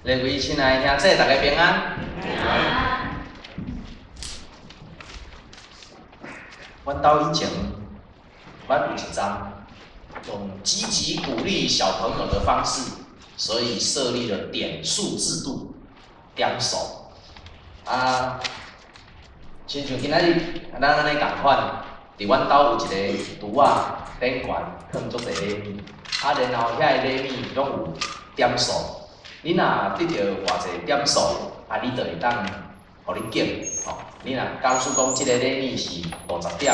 各位亲爱的兄弟，大家平安。阮兜以前，阮有一张用积极鼓励小朋友的方式，所以设立了点数制度，点数。亲像今仔日咱安尼共款，伫阮兜有一个厨仔顶悬放足侪礼物，然后遐个礼物拢有点数。你若得到偌济点数，你就会当，互你奖，你若假使讲即个礼物是50点、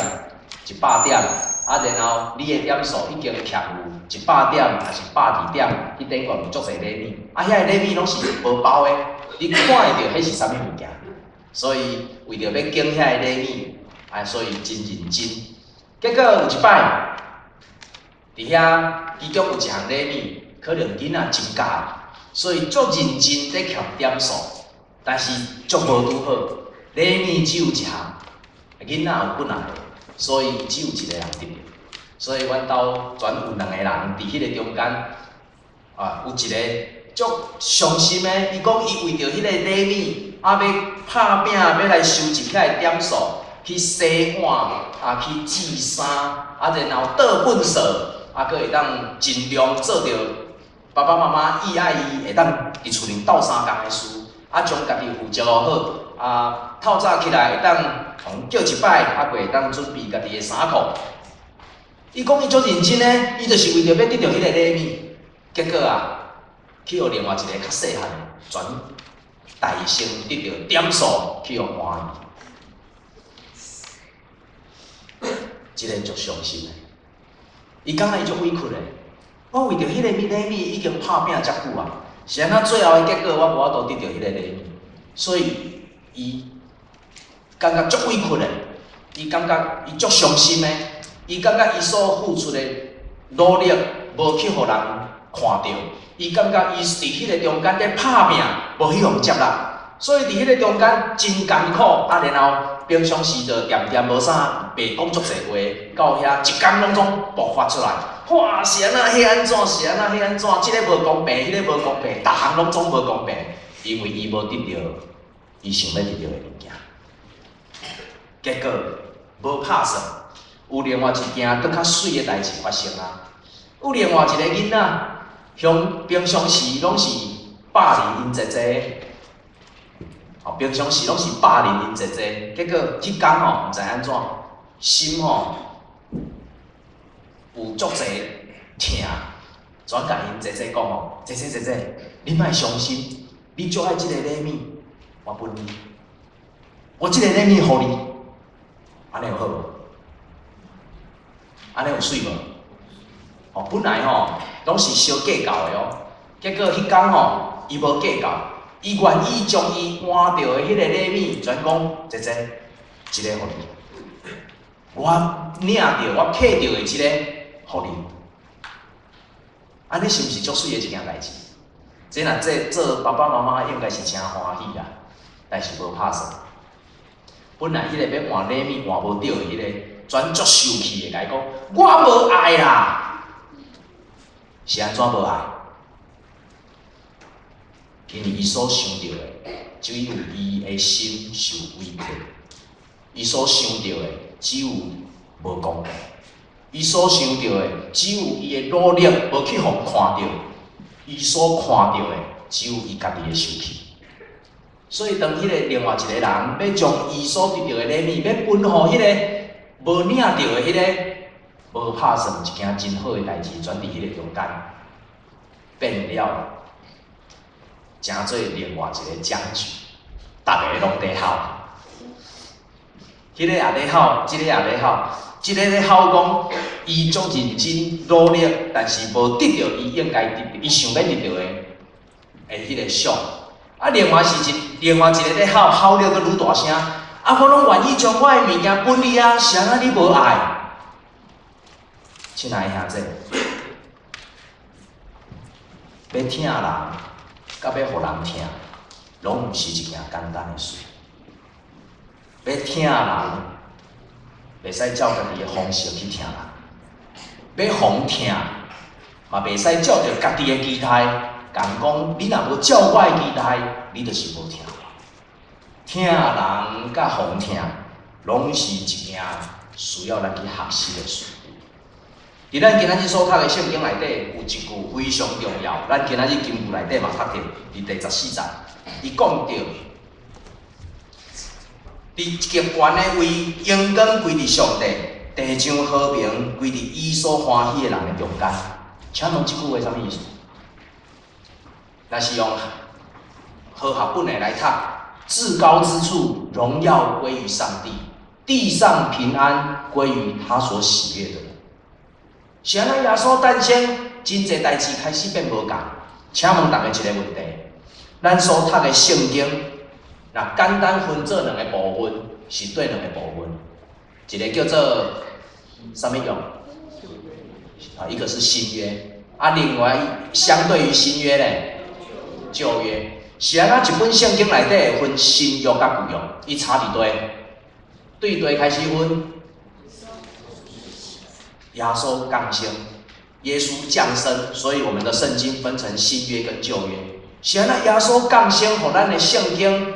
100点，然后你的点数已经欠有100点还是102点，你顶悬有足侪礼物，遐个礼物拢是无包的，你看会到迄是啥物物件，所以为着要奖遐个礼物，所以真认真。结果有一摆，伫遐其中有一项礼物，可能囡仔真教。所以足认真在欠点数，但是足无拄好，礼物只有一项，囡仔有本来的，所以只有一个人得到。所以阮兜全有2个人伫迄个中间，有一个足伤心的，伊讲伊为着迄个礼物，要拍拼要来收集遐个点数，去洗碗去煮衫，然后倒粪扫，佫会当尽量做着。爸爸妈妈意爱伊会当伫厝里斗相共的事，将家己负责好，透早起来会当叫一摆，佫会当准备家己的衫裤。伊讲伊足认真呢，伊就是为着要得到迄个礼物，结果去互另外一个较细汉的，全大声得到点数去互欢喜，即个足伤心的。伊感觉伊足委屈的。我为着迄个礼物已经拍拼遮久是安怎最后的结果我无法度得到迄个礼物，所以伊感觉足委屈的，伊感觉伊足伤心的，伊感觉伊所付出的努力无去互人看到，伊感觉伊伫迄个中间在拍拼，无去互接纳，所以伫迄个中间真艰苦，然后平常时就恬恬无啥，袂讲足侪话，到遐一工拢总爆发出来。哇！是安那，迄安怎？是安那，迄安怎？即个无公平，迄个无公平，逐项拢总无公平，因为伊无得到伊想要得到的物件。结果无拍算，有另外一件搁较水的代志发生有另外一个囡仔，平常时拢是霸凌因姐姐，平常时拢是霸凌因姐姐，结果迄天毋知安怎，心有足侪疼，全甲因姐姐讲姐姐，你莫伤心，你足爱即个礼物，我分你，我即个礼物互你，安尼有好无？安尼有水无？本来拢是小计较的结果迄天伊无计较，伊愿意将伊换到的迄个礼物，全讲姐姐，一个互你，我领到我摕到的即个。互你，安尼是毋是足水的一件代志？这若做爸爸妈妈应该是真欢喜但是无拍算。本来迄个要换礼物换无到的迄个，全足生气的甲伊讲，我无爱啦，是安怎无爱？因为伊所想到的，只有伊的心受委屈；伊所想到的，只有无公平。伊所想到的，只有伊的努力无去互看到；伊所看到的，只有伊家己的生气。所以，当迄个另外一个人要将伊所得到的礼物，要分互迄个无领到的迄个，无拍算一件真好的代志，转伫迄个中间，变了，成做另外一个僵局，逐个拢在哭。迄个也在哭，即个也在哭。一个咧哭讲，伊足认真努力，但是无得到伊应该伊想要得到的迄个赏。另外一个咧哭了阁愈大声。我拢愿意将我的物件分你是安怎你无爱？亲爱的兄弟，要疼人，甲要互人疼，拢毋是一件简单的事。要疼人。袂使照家己的方式去疼人，要互疼，嘛袂使照着家己的期待讲讲，你若无照我的期待，你就是无听。听人甲互听，拢是一件需要咱去学习的事。伫咱今仔日所读的圣经内底，有一句非常重要，咱今仔日金句内底嘛读到，伫第14节，伊讲到，你极悬的位荣光归伫上帝，地上和平归伫伊所欢喜的人的中间。请问即句话什么意思？若是用和合本的来读，至高之处荣耀归于上帝，地上平安归于他所喜悦的人。是安尼，耶稣诞生，真侪代志开始变无共。请问大家一个问题：咱所读的圣经，若简单分做两个部分，是对两个部分？一个叫做什么约？一个是新约，另外相对于新约咧，旧约。是安怎一本圣经内底会分新约甲旧约？伊差伫多？对对开始分。耶稣降生，耶稣降生，所以我们的圣经分成新约跟旧约。是安怎耶稣降生，互咱的圣经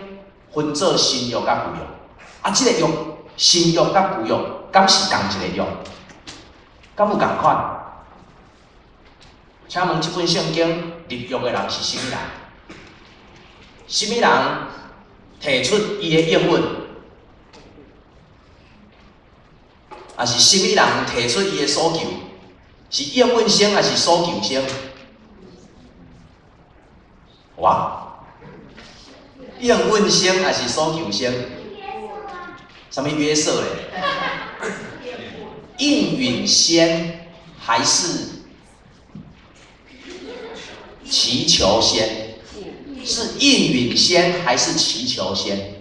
分做新约甲旧约。即个约新约甲旧约，敢是同一个约？敢有共款？请问这本圣经入约的人是啥物人？啥物人提出伊的应允？还是啥物人提出伊的诉求？是应允先还是诉求先？哇！应允先还是诉求先？什么约瑟嘞？应允先还是祈求先？是应允先还是祈求先？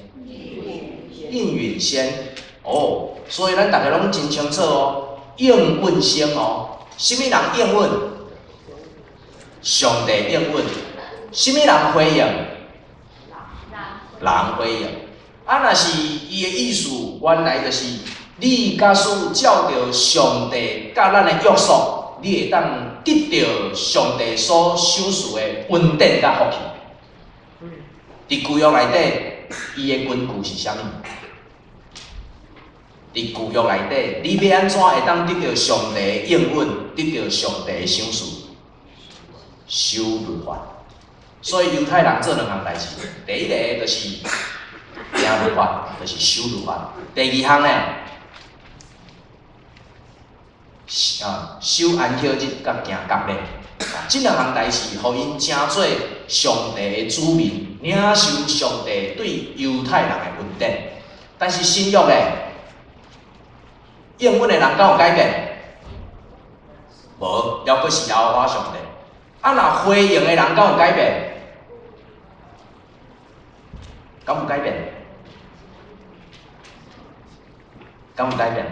应允先。哦，所以咱大家拢真清楚哦，应允先哦。什么人应允？上帝应允。什么人回应？人回应。若是伊的意思，原来就是你假使照着上帝甲咱的约束，你会当得到上帝所赏赐的恩典甲福气。伫旧约内底，伊的根据是啥物？伫旧约内底，你要安怎会当得到上帝的应允，得到上帝的赏赐？守律法。所以犹太人做两项代志，第一个就是听律法，就是守律法；第二项呢，守安息日甲行割礼。这两项代志，互因成做上帝的子民，领受上帝对犹太人的恩典。但是新约咧，应允的人敢有改变？无，了不是耶和华上帝。若回应的人敢有改变？敢有改变？敢有改变？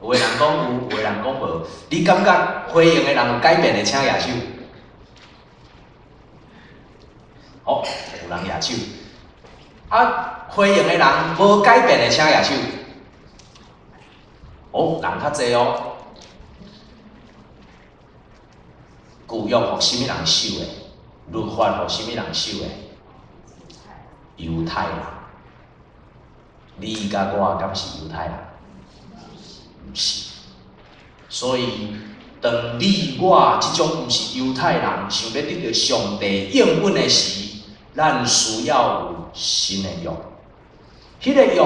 有的人讲有，有的人讲无。你感觉回应的人有改变的，请举手。好，有人举手。回应的人无改变的，请举手。哦，人较济哦。旧约互啥物人守的？律法互啥物人守的？犹太人。你甲我敢是犹太人？毋是。所以，当你我即种毋是犹太人，想要得到上帝应允的时，咱需要有新的约。迄个约，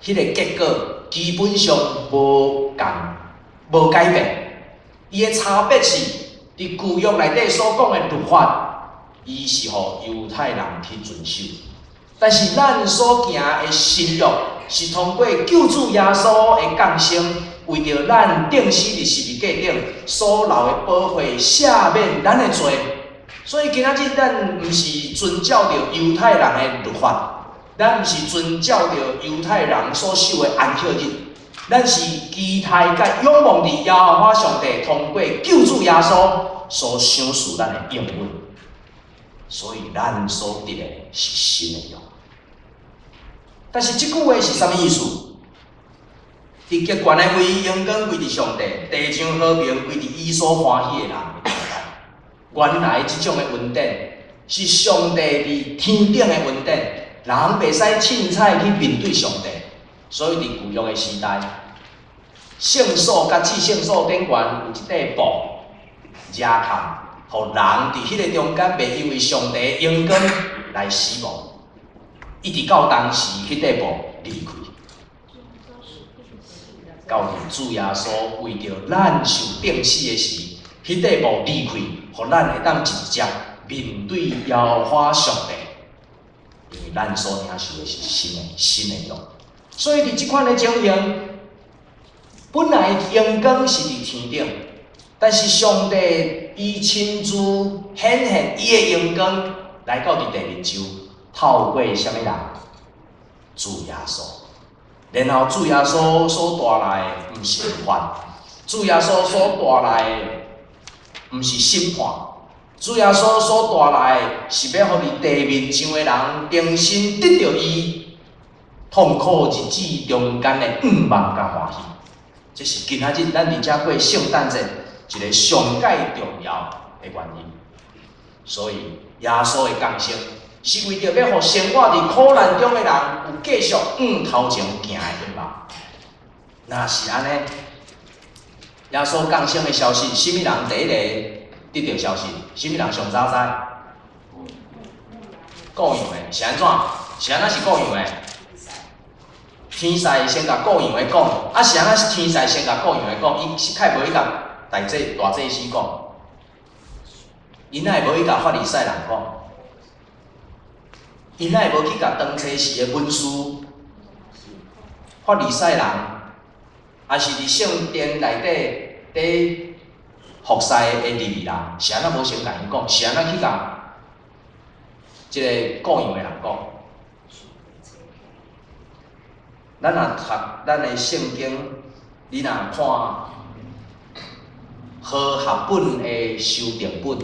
迄个结果，基本上无共，无改变。伊的差别是。伫旧约内底所讲的律法，伊是互犹太人去遵守；但是咱所行的新约，是通过救主耶稣的降生，为着咱钉死伫十字架顶所留的宝血，赦免咱的罪。所以今仔日咱毋是遵照着犹太人的律法，咱毋是遵照着犹太人所守的安息日。咱是期待甲仰望伫耶和华上帝通过救主耶稣所赏赐咱的应允，所以咱所得的是新的约。但是这句话是啥物意思？伫极悬的位，荣光归伫上帝，地上和平归伫伊所欢喜的人的中间。原来即种的恩典是上帝伫天顶的恩典，人袂使凊彩去面对上帝。所以伫旧约的时代，圣所甲至圣所顶悬有一块布遮盖，互人伫迄个中间袂因为上帝的阳光来死亡，一直到当时迄块布离开。到主耶稣为着咱受钉死的时，迄块布离开，互咱会当直接面对耶和华上帝，因为咱所领受的是新的约。所以伫即款的情形，本来阳光是伫天顶，但是上帝伊亲自显现伊的阳光来到伫第二周，透过什么人？主耶稣。然后主耶稣所带来毋是法，主耶稣所带来毋是审判，主耶稣所带来是要互伫地面上的人重新得到伊痛苦日子中间的望甲欢喜。这是今仔日咱伫遮过圣诞节一个上界重要的原因。所以耶稣的降生是为着要互生活伫苦难中的人有继续往头前行的希望。若是安尼，耶稣降生的消息，什么人第一个得到消息？什么人上早知？顾羊的是安怎？是安怎是顾羊的？天使先甲顾羊的讲，啊是安怎是天使先甲顾羊的讲？伊是较无去甲大祭司讲，伊哪会无去甲法利赛人讲？伊哪会无去甲当初时的文书、法利赛人，还是伫圣殿内底服侍的利未人，是安怎无先甲因讲？是安怎去甲即个顾羊的人讲？咱若读咱的圣经，你若看和合本的修订本，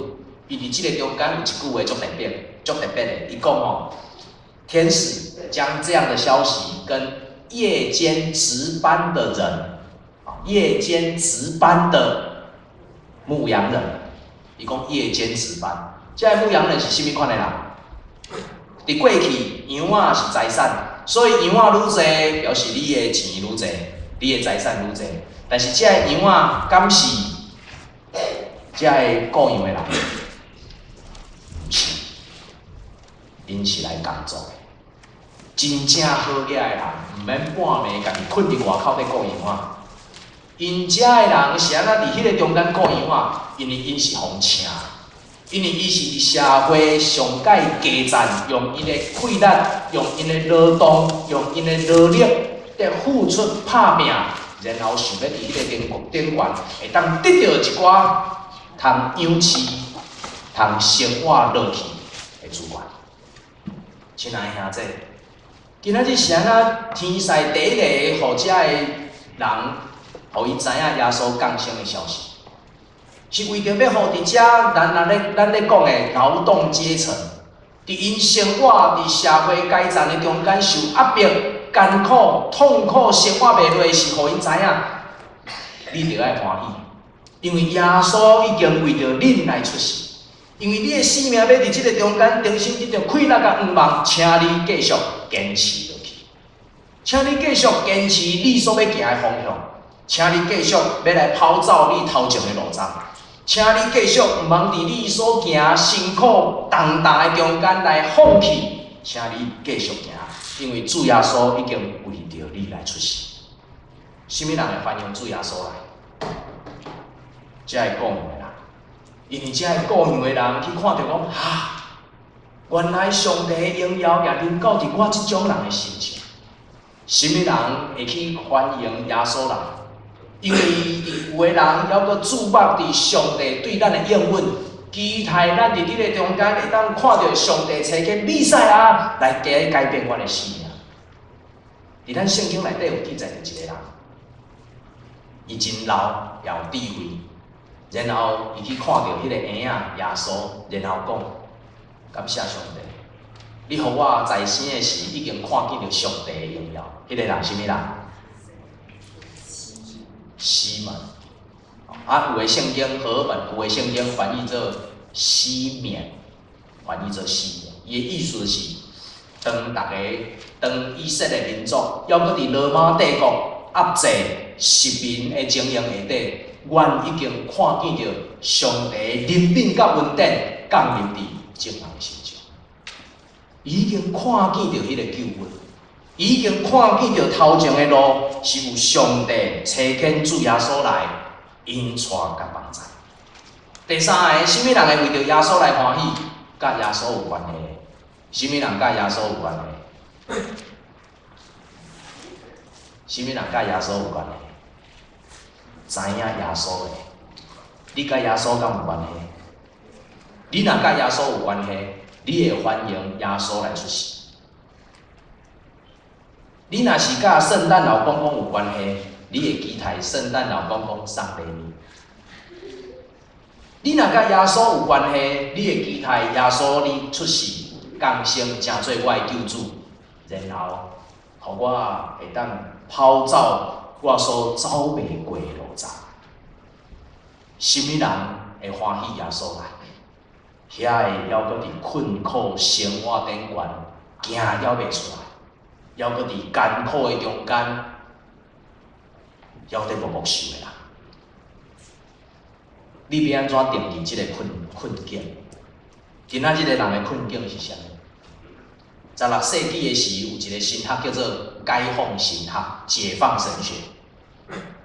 伊伫即个中间有一句话足特别的，伊讲哦，天使将这样的消息跟夜间值班的人，夜间值班的牧羊人，伊讲夜间值班，这牧羊人是甚物款的人？伫过去，羊仔是财产，所以羊仔愈济，表示你的钱愈济，你的财产愈济。但是这羊仔敢是这雇羊的人？是，因是来工作的。真正好野的人，毋免半暝家己困伫外口咧雇羊仔。因遮的人是安怎伫迄个中间雇羊仔？因为因是互请。因为伊是伫社会上界加赞，用因的气力，用因的劳动，用因的劳力，在付出拍拼，然后想要伫迄个顶悬，会当得到一寡通养饲、通生活落去的资源。亲爱兄弟，今仔日是安怎天使第一个互遮的人，互伊知影耶稣降生的消息？是为着要互伫遮咱咧讲的劳动阶层，伫因生活伫社会阶层的中间受压迫、艰苦、痛苦，生活袂落，是互因知影，你着爱欢喜，因为耶稣已经为着恁来出世，因为你的生命要伫即个中间重新得到快乐甲愿望，请你继续坚持落去，请你继续坚持你所要行的方向，请你继续要来跑走你头前的路障。请你继续毋茫伫你所行辛苦重担的中间来放弃，请你继续行，因为主耶稣已经为着你来出世。什么人会欢迎主耶稣来？这是雇羊的人，因为这是雇羊的人去看到讲，原来上帝的荣耀也临到伫我即种人的身上。什么人会去欢迎耶稣来？因为有的人还阁注目伫上帝对咱的应允，期待咱伫这个中间会当看到上帝找个弥赛亚来改变我的生命。伫咱圣经内底有记载着一个人，伊真老也有智慧，然后伊去看到迄个婴仔耶稣，然后讲感谢上帝，你互我在生的时已经看见着上帝的荣耀。迄个人是啥人？西门，有的圣经和本，有的圣经翻译做西缅，翻译做西缅。伊的意思是，当大家当以色列民族要搁伫罗马帝国压制殖民的情形下底，阮已经看见着上帝怜悯甲恩典降临伫众人身上，已经看见着迄个救恩，已经看见着头前的路是有上帝差遣主耶稣来引带甲帮助。第三个，什么人会为着耶稣来欢喜？甲耶稣有关系。什么人甲耶稣有关系？什么人甲耶稣有关系？知影耶稣的，你甲耶稣敢有关系？你若甲耶稣有关系，你会欢迎耶稣来出世。你若是甲圣诞老公公有关系，你会期待圣诞老公公送礼物。你若甲耶稣有关系，你会期待耶稣你出世，降生成做我的救主，然后，互我会当跑走我所走袂过的路障。什么人会欢喜耶稣来？遐个还搁伫困苦生活顶悬，行还袂出来，还搁伫艰苦的中间，还伫默默受的人。你要安怎定义即个困境？今仔日个人的困境是啥物？16世纪的时，有一个神学叫做解放神学、解放神学。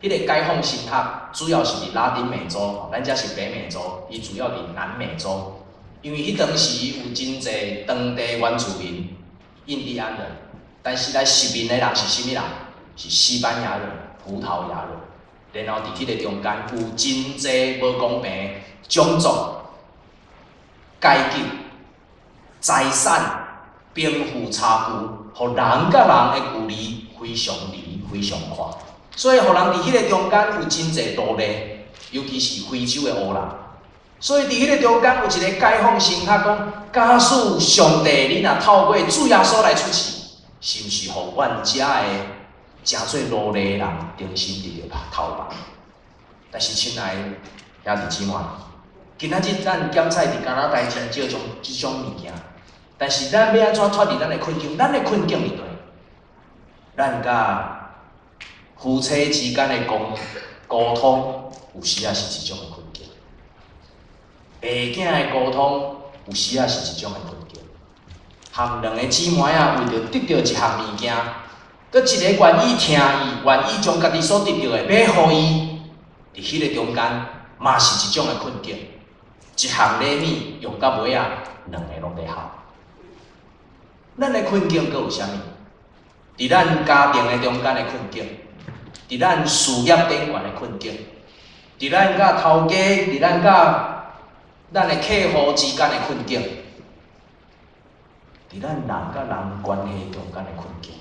迄个解放神学主要是伫拉丁美洲，咱遮是北美洲，伊主要伫南美洲。因为迄当时有真侪当地原住民、印第安人，但是来殖民的人是甚物人？是西班牙人、葡萄牙人。然后伫迄个中间有真侪无公平种族、阶级、财产、贫富差距，互人甲人的距离非常离、非常宽。所以，互人伫迄个中间有真侪奴隶，尤其是非洲的黑人。所以，伫迄个中间有一个解放神学讲：假使上帝你若透过主耶稣来出世，是毋是互阮遮的？诚做奴隶的人重新伫着头吧，但是亲爱的兄弟姊妹，今仔日咱检测伫加拿大真少种即种物件，但是咱要安怎脱离咱的困境？咱的困境伫倒？咱甲夫妻之间的沟通，有时啊是一种的困境；爸囝的沟通，有时啊是一种的困境。含两个姊妹啊，为着得到一项物件。搁一个愿意听伊，愿意将家己所得到的买互伊，伫迄个中间，嘛是一种的困境。一项礼物用到尾啊，两个拢袂好。咱的困境搁有啥物？伫咱家庭的中间的困境，伫咱事业顶悬的困境，伫咱甲头家，伫咱甲咱的客户之间的困境，伫咱人甲人关系中间的困境。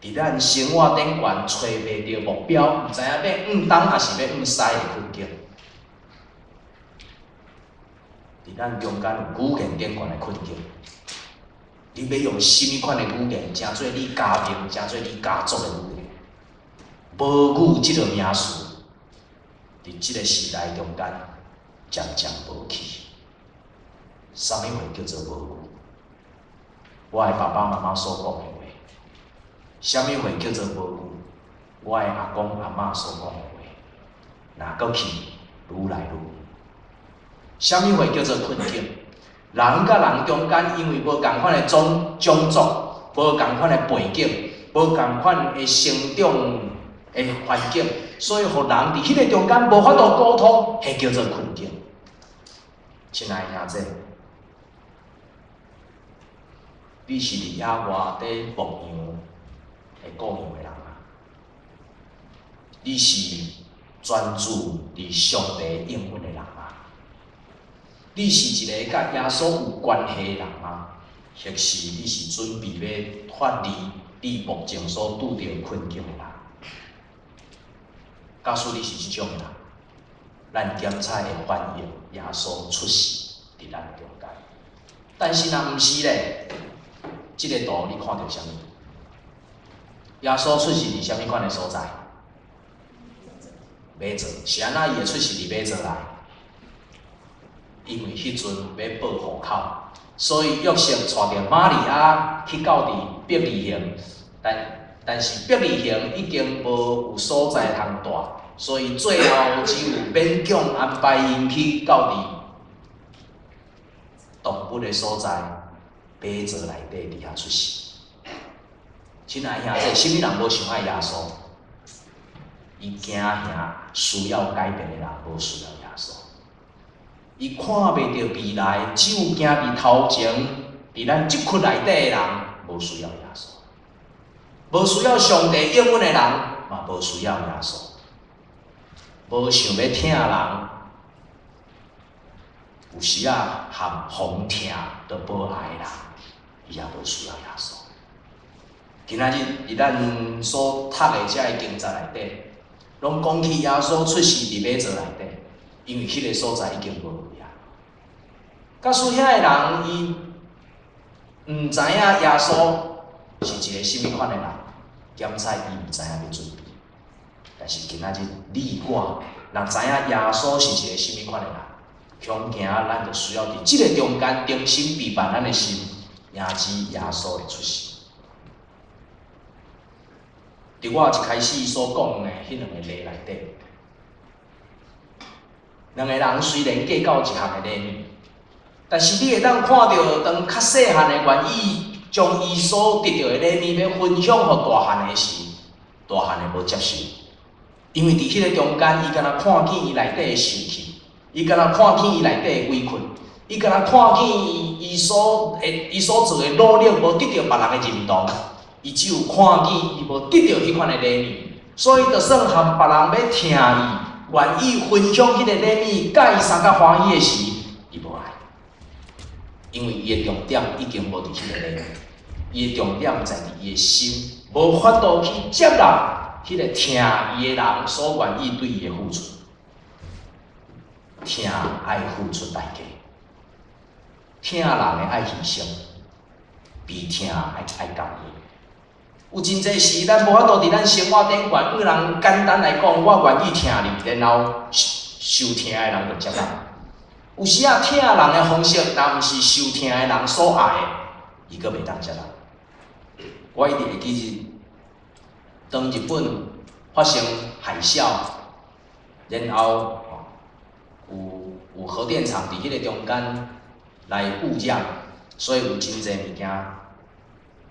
伫咱生活顶悬找袂到目标，毋知影要往东还是要往西的困境；伫咱中间有语言顶悬的困境，你要用什么款的语言，诚做你家庭、诚做你家族的语言？母语即个名词，伫即个时代中间渐渐无去。啥物话叫做母语？我的爸爸妈妈所讲的。啥物话叫做母语？我的阿公阿嬷所讲的话，若搁去愈来愈远。啥物话叫做困境？人甲人中间因为无共款的种族、无共款的背景、无共款的成长的环境，所以互人伫迄个中间无法度沟通，迄叫做困境。亲爱的兄弟，你是伫野外伫牧羊？会顾羊的人啊，你是专注伫上帝应允的人啊，你是一个甲耶稣有关系的人吗？或是你是准备要脱离你目前所拄着困境的人？假使你是即种人，咱检采会欢迎耶稣出世伫咱中间。但是若毋是咧，即个图你看到啥物？耶稣出世伫啥物款的所在？马槽，是安那伊会出世伫马槽来？因为迄阵要报户口，所以约瑟带着玛利亚去到伫伯利恒，但是伯利恒已经无有所在通住，所以最后只有勉强安排因去到伫动物的所在，马槽内底伫遐出世。亲爱兄弟，什么人无想爱耶稣？伊惊兄需要改变的人无需要耶稣。伊看袂到未来，只有行伫头前，伫咱即窟内底的人无需要耶稣，无需要上帝应允的人嘛无需要耶稣，无想要听的人，有时啊含风听都无爱的人，伊也无需要耶稣。今仔日伫咱所读的遮个经节内底，拢讲起耶稣出世伫马槽内底，因为迄个所在已经无有啊。假使遐个人伊毋知影耶稣是一个什么款的人，检测伊毋知影要准备。但是今仔日你我若知影耶稣是一个什么款的人，恐惊咱就需要伫即个中间重新备办咱的心，迎接耶稣的出世。伫我一开始所讲的迄两个例内底，两个人虽然计较一项的礼物，但是你会当看到，当较细汉的愿意将伊所得到的礼物要分享予大汉的时，大汉的无接受，因为伫迄个中间，伊敢若看见伊内底的受气，伊敢若看见伊内底的委屈，伊敢若看见伊所做的努力无得到别人的认同。伊只有看见伊无得到迄款的礼物，所以就算含别人要听伊，愿意分享迄个礼物，甲伊相较欢喜的时，伊无爱，因为伊的重点已经无伫迄个礼物，伊的重点在伫伊的心，无法度去接纳迄个听伊的人所愿意对伊的付出，听爱付出代价，听人的爱牺牲，比听爱感恩。有真侪事，咱无法度伫咱生活顶悬。有人简单来讲，我愿意听你，然后收听的人就接纳。有时啊，听人的方式，若毋是收听的人所爱的，伊阁袂当接纳。我一直会记日，当日本发生海啸，然后有核电厂伫迄个中间来污染，所以有真侪物件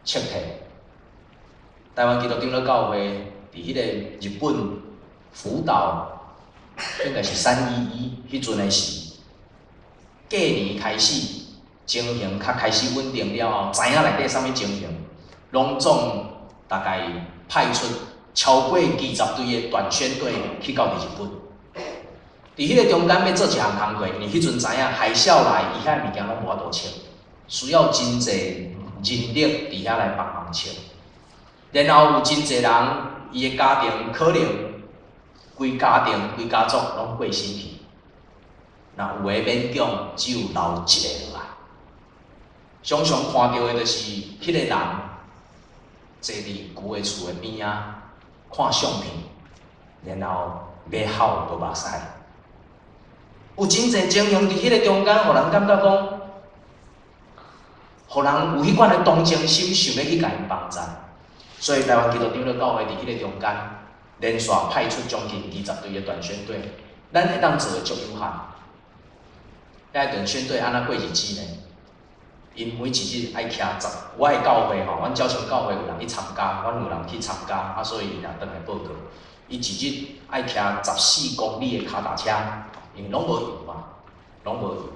撤退。台湾基督长老教会伫迄个日本福岛，应该是311迄阵的时，过年开始情形较开始稳定了后，知影内底啥物情形，拢总大概派出超过20队的短宣队去到日本。伫迄个中间要做一项工作，因为迄阵知影海啸来，伊遐物件拢无法度清，需要真侪人力伫遐来帮忙清。然后有真侪人，伊的家庭可能规家庭、规家族拢过身去，那有诶勉强只有留一个落来。常常看到的就是迄个人坐伫旧的厝的边仔看相片，然后要哭都目屎。有真侪情形伫迄个中间，互人感觉讲，互人有迄款的同情心，想要去甲因帮助。所以台湾基督长老教会伫迄个中间，连续派出将近20队的短宣队，咱会当做的足有限。遐短宣队安怎过日子呢？因每一日爱徛10，我的教会吼，阮鸟青教会有人去参加，阮有人去参加，啊，所以伊若倒来报告，伊一日爱徛14公里的脚踏车，因为拢无油嘛，拢无油，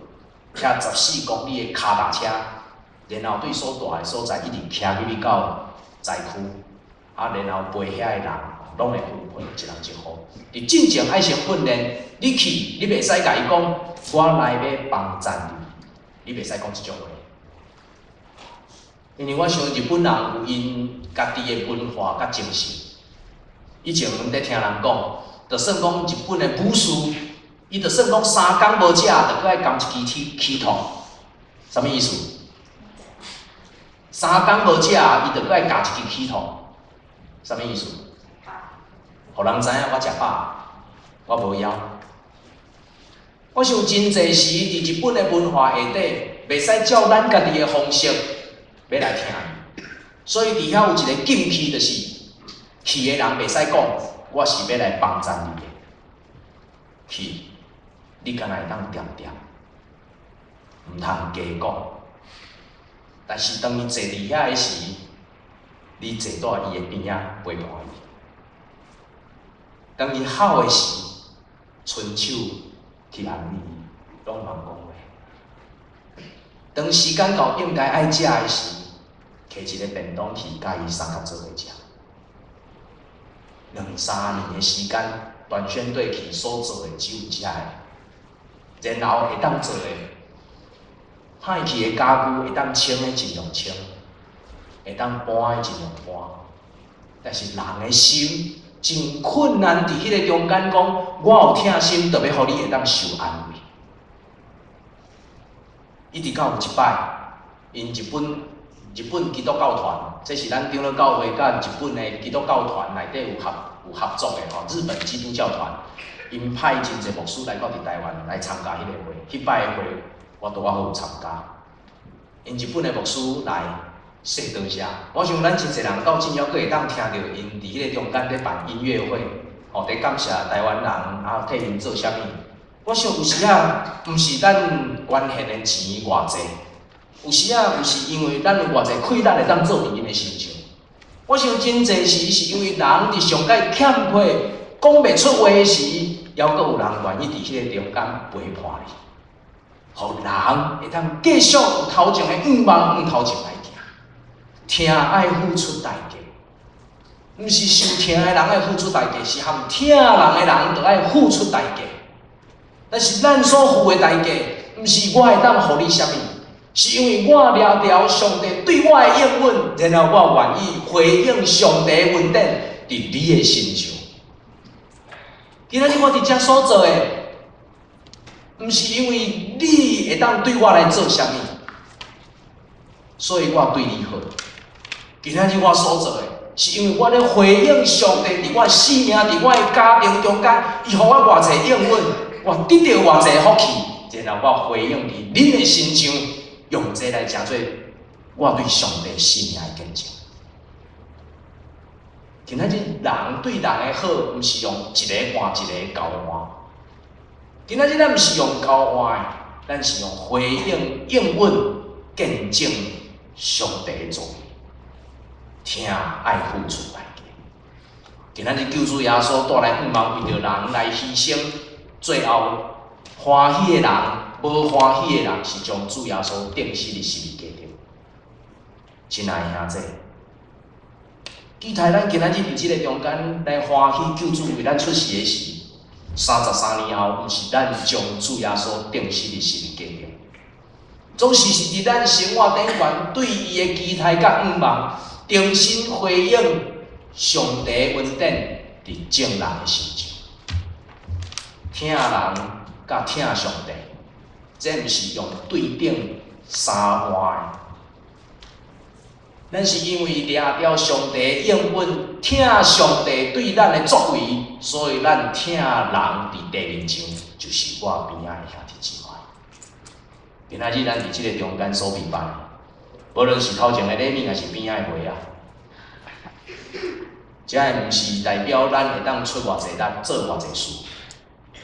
徛14公里的脚踏车，然后对所住的所在一直徛入去到灾区，啊，然后陪遐个人拢会分配一人1户。伫进前爱先训练，你去，你袂使甲伊讲，我来要帮助你，你袂使讲即种话。因为我想日本人有因家己的文化甲精神。以前阮伫听人讲，就算讲日本的武士，伊就算讲3工无食，就搁爱甘一支起桶，啥物意思？3工无食，伊就搁爱加一支起桶，啥物意思？互人知影我食饱，我无枵。我想真侪时伫日本的文化下底，袂使照咱家己的方式要来听。所以伫遐有一个禁区，就是去的人袂使讲我是要来帮赞你的。去，你敢若会当点点，毋通加讲。但是当伊坐伫遐的时，你坐在伊的边仔陪伴伊。当伊哭的时，伸手去安慰伊，拢茫讲话。当时间到应该爱食的时，摕一个便当去甲伊三角做伙食。2-3年的时间，đoàn宣队去所做的只有遮个，然后会当做的。歹去的家具会当清的尽量清，会当搬的尽量搬。但是人的心真困难，伫迄个中间讲，我有疼心，特别互你会当受安慰。一直到有一摆，因日本基督教团，这是咱长老教会甲日本的基督教团内底有合作的吼，日本基督教团，因派真侪牧师来到伫台湾来参加迄个会，迄摆的会。我拄好有参加，因日本的牧师来说多谢。我想咱真侪人到今了，阁会当听到因伫迄个中间咧办音乐会，吼，咧感谢台湾人，啊替因做啥物。我想有时啊，毋是咱捐献的钱偌济，有时啊，毋是因为咱有偌济亏咱会当做伫因的心情。我想真侪时是因为人伫上界欠缺讲袂出话的时，还阁有人愿意伫迄个中间陪伴你。互人会当继续有头前的往头前来行，听爱付出代价，毋是受听的人爱付出代价，是含听人的人着爱付出代价。但是咱所付的代价，毋是我会当互你啥物，是因为我了了上帝对我的应允，然后我愿意回应上帝的恩典伫你的身上。今仔日我伫遮所做的。毋是因为你会当对我来做啥物，所以我对你好。今仔日我所做的，是因为我咧回应上帝伫我生命、伫我的家庭中间，伊互我偌济应允，我得到偌济福气，然后我回应伫恁的身上，用这来成做我对上帝生命的见证。今仔日人对人的好，毋是用一个换一个交换。今仔日咱毋是用交换的，咱是用回应应允见证上帝的作为，听爱付出代价。今仔日救主耶稣带来望为着人来牺牲，最后欢喜的人、无欢喜的人是将主耶稣钉死伫十字架顶。亲爱的兄弟，期待咱今仔日伫即个中间来欢喜救主为咱出世的时。33年后，毋是咱将主耶稣钉死伫十字架顶，总是伫咱生活顶悬对伊的期待甲望，重新回应上帝恩典伫众人的心上。听人甲听上帝，这毋是用对顶三换的。咱是因为抓到上帝应允，听上帝对咱的作为，所以咱听人伫第二章，就是我边仔的兄弟姊妹。今仔日咱伫即个中间所备办，无论是头前的礼物，还是边仔的会啊，这毋是代表咱会当出偌济力，做偌济事，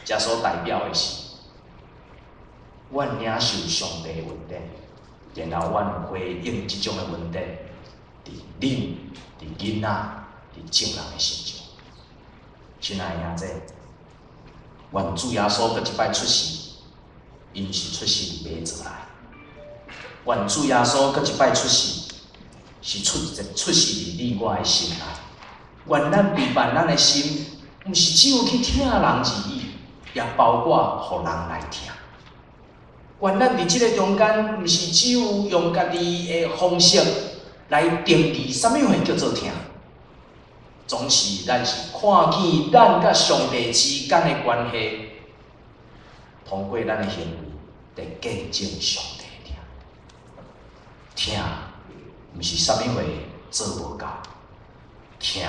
这所代表的是，阮领受上帝的恩典，然后阮回应即种的恩典。伫恁、伫囡仔、伫众人的心上，亲爱的兄弟，愿主耶稣搁一摆出世，因是出世伫马祖来；愿主耶稣搁一摆出世，是出世伫你我的心内。愿咱陪伴咱的心，毋是只有去听人而已，也包括互人来听。愿咱伫即个中间，毋是只有用家己的方式。来定义什么话叫做听，总是咱是看见咱甲上帝之间的关系，通过咱的行为来见证上帝的听。听，毋是什么话做无够，听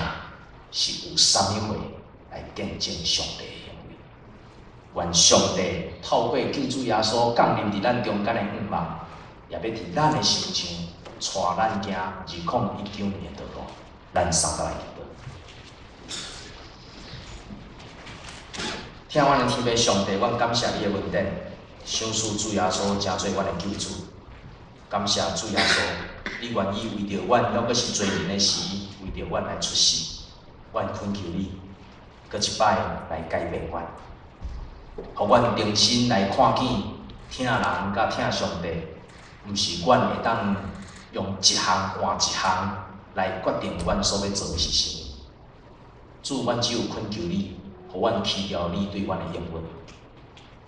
是有什么话来见证上帝的行为。愿上帝透过救主耶稣降临伫咱中间的愿望，也要伫咱的心上带咱行2019年的道路。咱三个来祈祷。听阮的天父上帝，阮感谢你的恩典，赏赐主耶稣成做阮的救主。感谢主耶稣，你愿意为着阮，还阁是罪人的时，为着阮来出世。阮恳求你，阁一摆来改变阮，互阮重新来看见听人甲听上帝，毋是阮会当用一项换一项来决定阮所要做的是啥物。主，阮只有恳求你，互阮去掉你对阮的应允，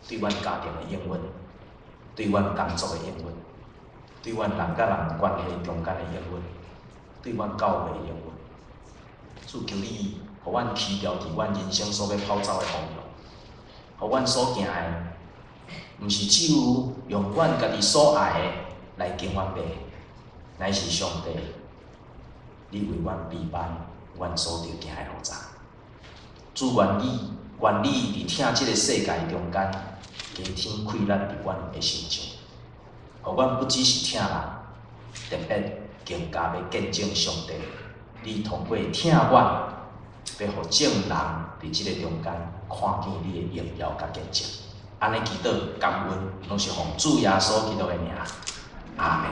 对阮家庭的应允，对阮工作的应允，对阮人甲人关系中间的应允，对阮教会的应允。主，求你，互阮去掉伫阮人生所要跑走的方向，互阮所行的，毋是只有用阮家己所爱的来经阮爸，乃是上帝，你为阮备办阮所着行的路程。主，愿你伫听即个世界中间，加添开力伫阮的心上，互阮不只是听人，特别更加要见证上帝。你通过听阮，要互众人伫即个中间看见你的荣耀甲见证。安尼祈祷感恩，拢是奉主耶稣基督的名。阿门。